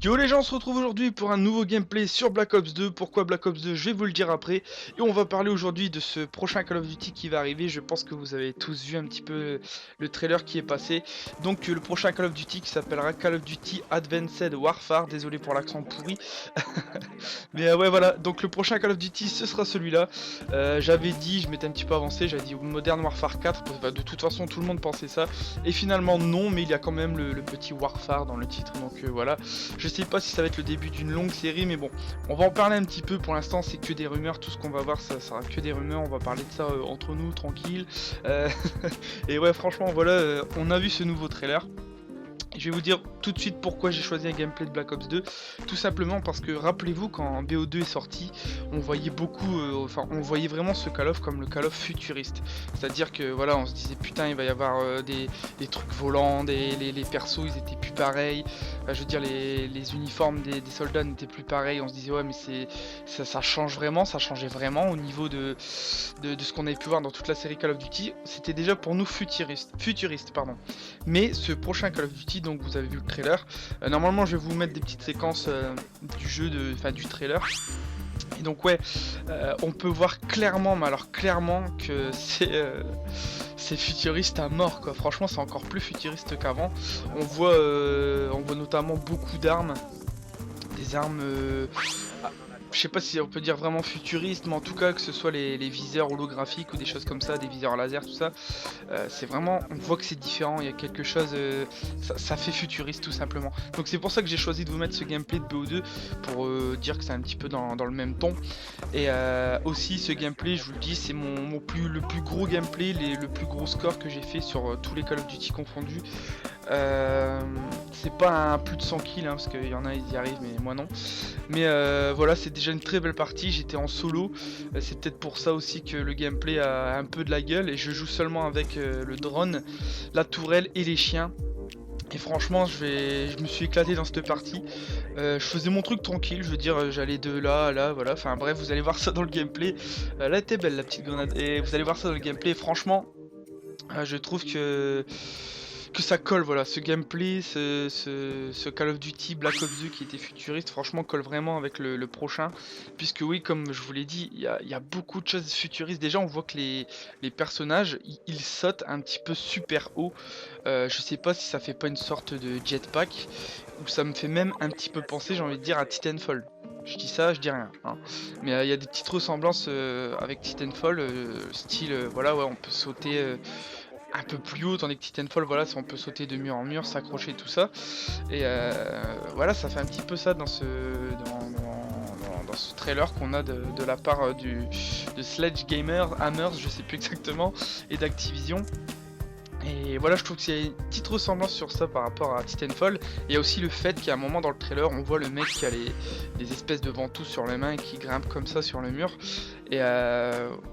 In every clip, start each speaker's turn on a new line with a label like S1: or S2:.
S1: Yo les gens, on se retrouve aujourd'hui pour un nouveau gameplay sur Black Ops 2. Pourquoi Black Ops 2? Je vais vous le dire après. Et on va parler aujourd'hui de ce prochain Call of Duty qui va arriver. Je pense que vous avez tous vu un petit peu le trailer qui est passé. Donc le prochain Call of Duty qui s'appellera Call of Duty Advanced Warfare. Désolé pour l'accent pourri. Mais ouais voilà, donc le prochain Call of Duty ce sera celui-là. J'avais dit, je m'étais un petit peu avancé, j'avais dit Modern Warfare 4. De toute façon tout le monde pensait ça. Et finalement non, mais il y a quand même le petit Warfare dans le titre. Donc voilà. Je sais pas si ça va être le début d'une longue série, mais bon, on va en parler un petit peu. Pour l'instant, c'est que des rumeurs. Tout ce qu'on va voir, ça sera que des rumeurs. On va parler de ça entre nous, tranquille. Euh, et ouais, franchement, voilà, on a vu ce nouveau trailer. Je vais vous dire tout de suite pourquoi j'ai choisi un gameplay de Black Ops 2. Tout simplement parce que rappelez-vous quand BO2 est sorti, on voyait beaucoup, on voyait vraiment ce Call of comme le Call of futuriste. C'est-à-dire que voilà, on se disait putain il va y avoir des trucs volants, les persos ils étaient plus pareils. Je veux dire les uniformes des soldats n'étaient plus pareils. On se disait ouais mais ça change vraiment, ça changeait vraiment au niveau de ce qu'on avait pu voir dans toute la série Call of Duty. C'était déjà pour nous futuriste pardon. Mais ce prochain Call of Duty, donc vous avez vu le trailer, normalement je vais vous mettre des petites séquences du jeu, du trailer. Et donc ouais, on peut voir clairement, mais alors clairement que c'est futuriste à mort quoi. Franchement c'est encore plus futuriste qu'avant. On voit notamment beaucoup d'armes, des armes je sais pas si on peut dire vraiment futuriste, mais en tout cas que ce soit les viseurs holographiques ou des choses comme ça, des viseurs laser, tout ça, c'est vraiment, on voit que c'est différent, il y a quelque chose, ça fait futuriste tout simplement. Donc c'est pour ça que j'ai choisi de vous mettre ce gameplay de BO2 pour dire que c'est un petit peu dans le même ton. Et aussi ce gameplay, je vous le dis, c'est le plus gros gameplay, le plus gros score que j'ai fait sur tous les Call of Duty confondus. C'est pas un plus de 100 kills hein, parce qu'il y en a ils y arrivent mais moi non. Mais voilà, c'est déjà une très belle partie, j'étais en solo. C'est peut-être pour ça aussi que le gameplay a un peu de la gueule. Et je joue seulement avec le drone, la tourelle et les chiens. Et franchement je me suis éclaté dans cette partie. Je faisais mon truc tranquille, je veux dire j'allais de là à là, voilà. Enfin bref, vous allez voir ça dans le gameplay. Là elle était belle la petite grenade. Et vous allez voir ça dans le gameplay. Franchement je trouve que ça colle, voilà, ce gameplay, ce Call of Duty Black Ops 2 qui était futuriste, franchement colle vraiment avec le prochain, puisque oui, comme je vous l'ai dit, il y a beaucoup de choses futuristes. Déjà on voit que les personnages, ils sautent un petit peu super haut. Je sais pas si ça fait pas une sorte de jetpack, ou ça me fait même un petit peu penser, j'ai envie de dire, à Titanfall. Je dis ça, je dis rien, hein. Mais il y a des petites ressemblances avec Titanfall, style, voilà, ouais, on peut sauter un peu plus haut, tandis que Titanfall, voilà, on peut sauter de mur en mur, s'accrocher, tout ça. Et voilà, ça fait un petit peu ça dans dans ce trailer qu'on a de la part de Sledgehammer, Hammers, je sais plus exactement, et d'Activision. Et voilà, je trouve qu'il y a une petite ressemblance sur ça par rapport à Titanfall. Il y a aussi le fait qu'à un moment dans le trailer, on voit le mec qui a des espèces de ventouses sur les mains et qui grimpe comme ça sur le mur. Et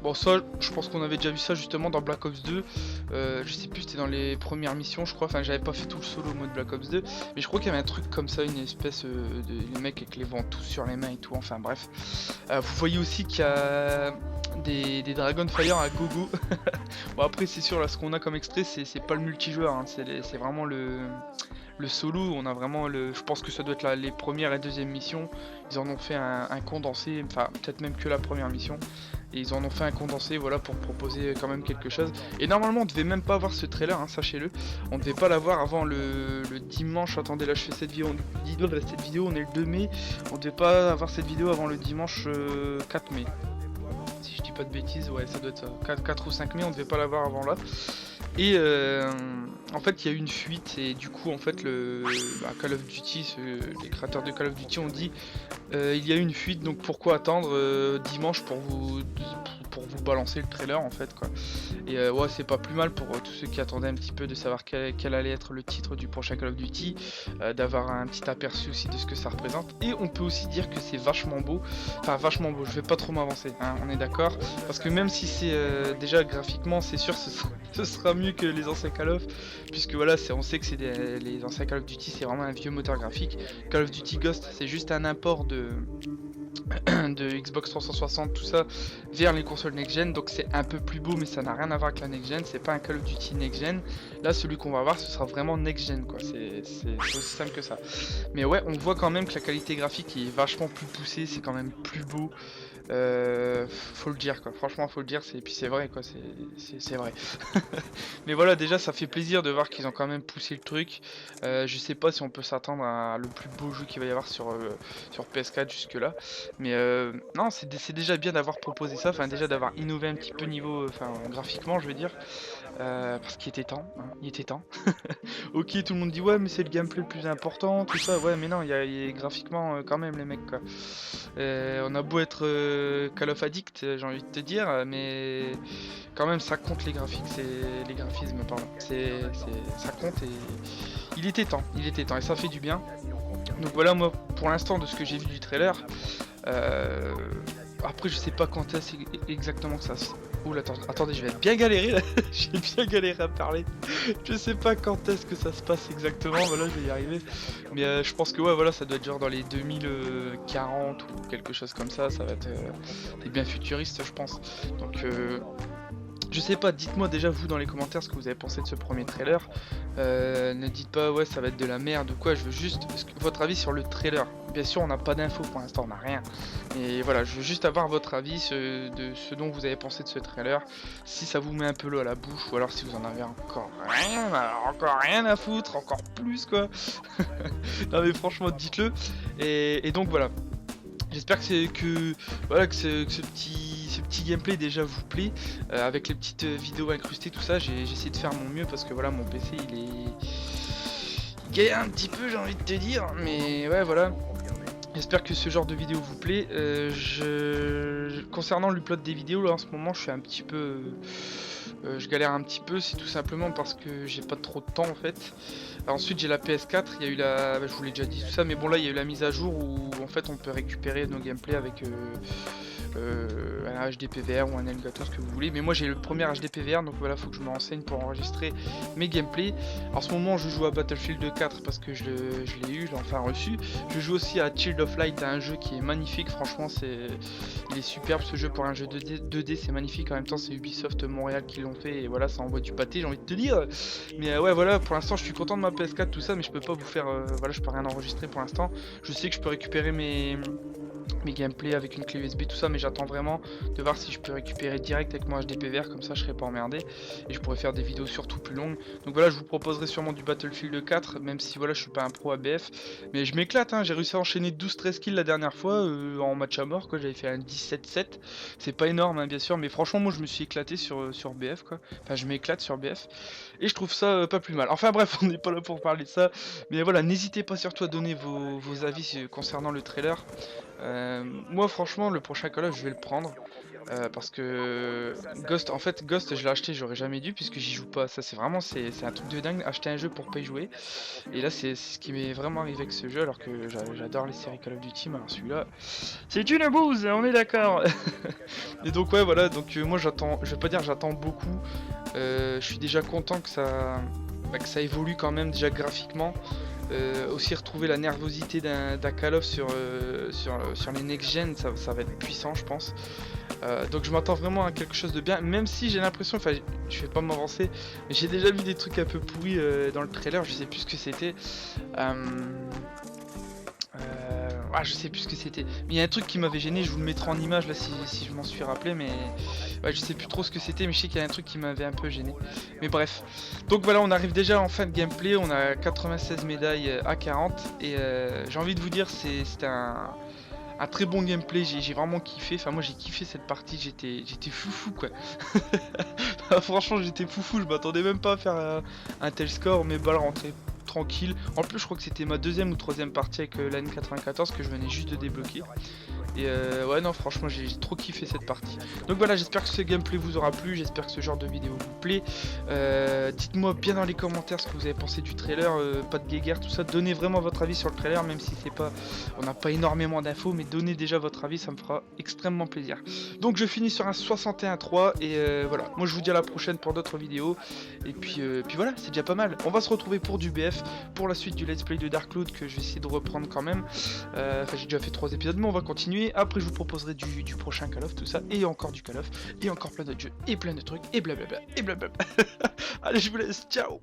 S1: bon, ça, je pense qu'on avait déjà vu ça justement dans Black Ops 2. Je sais plus, c'était dans les premières missions, je crois. Enfin, j'avais pas fait tout le solo mode Black Ops 2, mais je crois qu'il y avait un truc comme ça, une espèce de mec avec les ventouses sur les mains et tout. Enfin, bref. Vous voyez aussi qu'il y a des Dragonfire à gogo. Bon après c'est sûr là ce qu'on a comme extrait c'est pas le multijoueur hein, c'est vraiment le solo. On a vraiment je pense que ça doit être les premières et deuxième missions. Ils en ont fait un condensé, enfin peut-être même que la première mission. Et ils en ont fait un condensé voilà pour proposer quand même quelque chose. Et normalement on devait même pas avoir ce trailer hein, sachez-le. On devait pas l'avoir avant le dimanche. Attendez là je fais cette vidéo, on est le 2 mai. On devait pas avoir cette vidéo avant le dimanche 4 mai. Si je dis pas de bêtises, ouais ça doit être ça. 4 ou 5 mai, on devait pas l'avoir avant là. Et en fait il y a eu une fuite et du coup en fait Call of Duty, les créateurs de Call of Duty ont dit il y a eu une fuite donc pourquoi attendre dimanche pour vous balancer le trailer en fait quoi. Et ouais c'est pas plus mal pour tous ceux qui attendaient un petit peu de savoir quel allait être le titre du prochain Call of Duty, d'avoir un petit aperçu aussi de ce que ça représente. Et on peut aussi dire que c'est vachement beau, enfin vachement beau, je vais pas trop m'avancer hein, on est d'accord, parce que même si c'est déjà graphiquement c'est sûr ce sera mieux que les anciens Call of, puisque voilà on sait que c'est les anciens Call of Duty c'est vraiment un vieux moteur graphique. Call of Duty Ghost c'est juste un import de Xbox 360, tout ça, vers les consoles next-gen. Donc c'est un peu plus beau, mais ça n'a rien à voir avec la next-gen. C'est pas un Call of Duty next-gen. Là, celui qu'on va voir, ce sera vraiment next-gen, quoi. C'est aussi simple que ça. Mais ouais, on voit quand même que la qualité graphique est vachement plus poussée. C'est quand même plus beau. Faut le dire, quoi. Franchement, faut le dire. Et puis c'est vrai, quoi. C'est vrai. Mais voilà, déjà, ça fait plaisir de voir qu'ils ont quand même poussé le truc. Je sais pas si on peut s'attendre à le plus beau jeu qu'il va y avoir sur PS4 jusque-là. Mais non, c'est déjà bien d'avoir proposé ça. Enfin, déjà d'avoir innové un petit peu niveau, enfin, graphiquement, je veux dire. Parce qu'il était temps, hein, il était temps. Ok, tout le monde dit ouais, mais c'est le gameplay le plus important, tout ça. Ouais, mais non, il y a graphiquement quand même les mecs, quoi. On a beau être Call of Addict, j'ai envie de te dire, mais quand même ça compte les graphiques, c'est les graphismes, pardon. Ça compte et il était temps, et ça fait du bien. Donc voilà, moi pour l'instant de ce que j'ai vu du trailer, euh, après je sais pas quand est-ce exactement que ça se... Oula, attendez, je vais bien galérer là, j'ai bien galéré à parler. Je sais pas quand est-ce que ça se passe exactement, voilà, je vais y arriver. Mais je pense que ouais, voilà, ça doit être genre dans les 2040 ou quelque chose comme ça va être bien futuriste, je pense. Donc je sais pas, dites-moi déjà vous dans les commentaires ce que vous avez pensé de ce premier trailer. Ne dites pas ouais ça va être de la merde ou quoi, je veux juste votre avis sur le trailer. Bien sûr on n'a pas d'infos pour l'instant, on n'a rien. Et voilà, je veux juste avoir votre avis de ce dont vous avez pensé de ce trailer. Si ça vous met un peu l'eau à la bouche ou alors si vous en avez encore rien, alors encore rien à foutre, encore plus quoi. Non mais franchement dites-le. Et donc voilà. J'espère voilà, que ce petit gameplay déjà vous plaît, avec les petites vidéos incrustées, tout ça. J'ai essayé de faire mon mieux parce que voilà, mon PC il galère un petit peu, j'ai envie de te dire, mais ouais, voilà. J'espère que ce genre de vidéo vous plaît. Concernant l'upload des vidéos, là en ce moment, je suis un petit peu, je galère un petit peu, c'est tout simplement parce que j'ai pas trop de temps en fait. Ensuite j'ai la PS4, il y a eu je vous l'ai déjà dit tout ça, mais bon là il y a eu la mise à jour où en fait on peut récupérer nos gameplays avec un HDPVR ou un Elgato, ce que vous voulez. Mais moi j'ai le premier HDPVR, donc voilà, faut que je me renseigne pour enregistrer mes gameplays. En ce moment je joue à Battlefield 4 parce que je l'ai eu, je l'ai enfin reçu. Je joue aussi à Child of Light, un jeu qui est magnifique, franchement il est superbe ce jeu pour un jeu 2D, c'est magnifique. En même temps c'est Ubisoft Montréal qui l'ont fait et voilà, ça envoie du pâté, j'ai envie de te dire. Mais ouais, voilà, pour l'instant je suis content de ma PS4, tout ça, mais je peux pas vous faire, voilà, je peux rien enregistrer pour l'instant. Je sais que je peux récupérer mes gameplays avec une clé USB, tout ça, mais j'attends vraiment de voir si je peux récupérer direct avec mon HDPVR, comme ça je serai pas emmerdé et je pourrais faire des vidéos surtout plus longues. Donc voilà, je vous proposerai sûrement du Battlefield 4, même si voilà, je suis pas un pro ABF, mais je m'éclate, hein. J'ai réussi à enchaîner 12-13 kills la dernière fois en match à mort, quoi. J'avais fait un 17-7, c'est pas énorme, hein, bien sûr, mais franchement moi je me suis éclaté sur BF, quoi. Enfin je m'éclate sur BF et je trouve ça pas plus mal. Enfin bref, on n'est pas là pour parler de ça, mais voilà, n'hésitez pas surtout à donner vos avis concernant le trailer. Moi franchement le prochain Call of je vais le prendre parce que Ghost, en fait Ghost je l'ai acheté, j'aurais jamais dû puisque j'y joue pas. Ça c'est vraiment c'est un truc de dingue, acheter un jeu pour pas y jouer. Et là c'est ce qui m'est vraiment arrivé avec ce jeu, alors que j'adore les séries Call of Duty, mais alors celui-là c'est une bouse, on est d'accord. Et donc ouais voilà, donc moi j'attends, je vais pas dire j'attends beaucoup, je suis déjà content que ça évolue quand même déjà graphiquement. Aussi retrouver la nervosité d'un Call of sur les next-gen, ça va être puissant je pense. Donc je m'attends vraiment à quelque chose de bien, même si j'ai l'impression, enfin je vais pas m'avancer, mais j'ai déjà vu des trucs un peu pourris dans le trailer, je sais plus ce que c'était. Je sais plus ce que c'était. Mais il y a un truc qui m'avait gêné, je vous le mettrai en image là si je m'en suis rappelé, mais ouais, je sais plus trop ce que c'était, mais je sais qu'il y a un truc qui m'avait un peu gêné. Mais bref. Donc voilà, on arrive déjà en fin de gameplay, on a 96 médailles à 40 et j'ai envie de vous dire c'était un très bon gameplay, j'ai vraiment kiffé. Enfin moi j'ai kiffé cette partie, j'étais foufou quoi. Franchement j'étais foufou, je m'attendais même pas à faire un tel score, mes balles rentraient tranquille. En plus je crois que c'était ma deuxième ou troisième partie avec la N94 que je venais juste de débloquer. Et ouais non franchement j'ai trop kiffé cette partie. Donc voilà, j'espère que ce gameplay vous aura plu, j'espère que ce genre de vidéo vous plaît. Dites-moi bien dans les commentaires ce que vous avez pensé du trailer, pas de guéguerre, tout ça. Donnez vraiment votre avis sur le trailer, même si c'est pas, on n'a pas énormément d'infos, mais donnez déjà votre avis, ça me fera extrêmement plaisir. Donc je finis sur un 61-3 et voilà, moi je vous dis à la prochaine pour d'autres vidéos. Et puis voilà, c'est déjà pas mal. On va se retrouver pour du BF, pour la suite du let's play de Dark Cloud que je vais essayer de reprendre quand même. Enfin j'ai déjà fait 3 épisodes, mais on va continuer. continuer. Après, je vous proposerai du prochain Call of, tout ça, et encore du Call of, et encore plein d'autres jeux, et plein de trucs, et blablabla, et blablabla. Allez, je vous laisse, ciao.